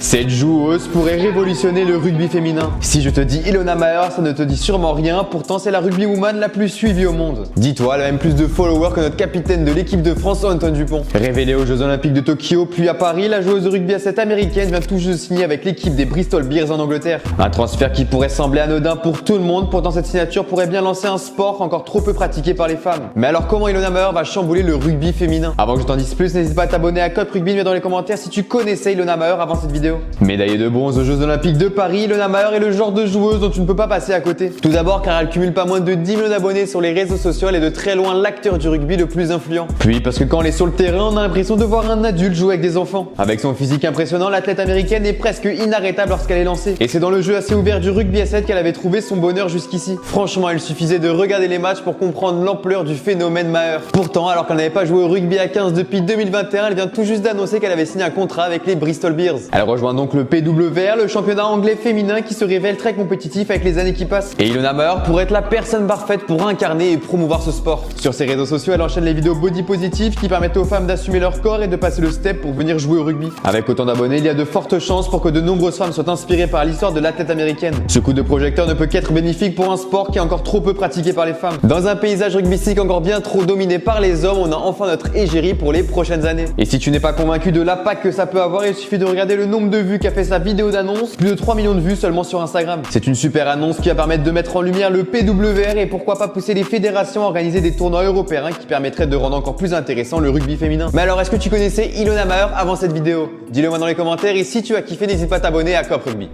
Cette joueuse pourrait révolutionner le rugby féminin. Si je te dis Ilona Maher, ça ne te dit sûrement rien, pourtant c'est la rugbywoman la plus suivie au monde. Dis-toi, elle a même plus de followers que notre capitaine de l'équipe de France, Antoine Dupont. Révélée aux Jeux Olympiques de Tokyo, puis à Paris, la joueuse de rugby à 7 américaine vient tout juste de signer avec l'équipe des Bristol Bears en Angleterre. Un transfert qui pourrait sembler anodin pour tout le monde, pourtant cette signature pourrait bien lancer un sport encore trop peu pratiqué par les femmes. Mais alors comment Ilona Maher va chambouler le rugby féminin? Avant que je t'en dise plus, n'hésite pas à t'abonner à Code Rugby, mets dans les commentaires si tu connaissais Ilona Maher avant cette vidéo. Médaillée de bronze aux Jeux Olympiques de Paris, Ilona Maher est le genre de joueuse dont tu ne peux pas passer à côté. Tout d'abord car elle cumule pas moins de 10 millions d'abonnés sur les réseaux sociaux, elle est de très loin l'acteur du rugby le plus influent. Puis parce que quand elle est sur le terrain, on a l'impression de voir un adulte jouer avec des enfants. Avec son physique impressionnant, l'athlète américaine est presque inarrêtable lorsqu'elle est lancée. Et c'est dans le jeu assez ouvert du rugby à 7 qu'elle avait trouvé son bonheur jusqu'ici. Franchement, il suffisait de regarder les matchs pour comprendre l'ampleur du phénomène Maher. Pourtant, alors qu'elle n'avait pas joué au rugby à 15 depuis 2021, elle vient tout juste d'annoncer qu'elle avait signé un contrat avec les Bristol Bears. Elle rejoint donc le PWR, le championnat anglais féminin qui se révèle très compétitif avec les années qui passent. Et Ilona Maher pourrait être la personne parfaite pour incarner et promouvoir ce sport. Sur ses réseaux sociaux, elle enchaîne les vidéos body positive qui permettent aux femmes d'assumer leur corps et de passer le step pour venir jouer au rugby. Avec autant d'abonnés, il y a de fortes chances pour que de nombreuses femmes soient inspirées par l'histoire de l'athlète américaine. Ce coup de projecteur ne peut qu'être bénéfique pour un sport qui est encore trop peu pratiqué par les femmes. Dans un paysage rugbystique encore bien trop dominé par les hommes, on a enfin notre égérie pour les prochaines années. Et si tu n'es pas convaincu de l'impact que ça peut avoir, il suffit de regarder le nombre de vues qu'a fait sa vidéo d'annonce, plus de 3 millions de vues seulement sur Instagram. C'est une super annonce qui va permettre de mettre en lumière le PWR et pourquoi pas pousser les fédérations à organiser des tournois européens qui permettraient de rendre encore plus intéressant le rugby féminin. Mais alors est-ce que tu connaissais Ilona Maher avant cette vidéo? Dis-le moi dans les commentaires et si tu as kiffé, n'hésite pas à t'abonner à Cop Rugby.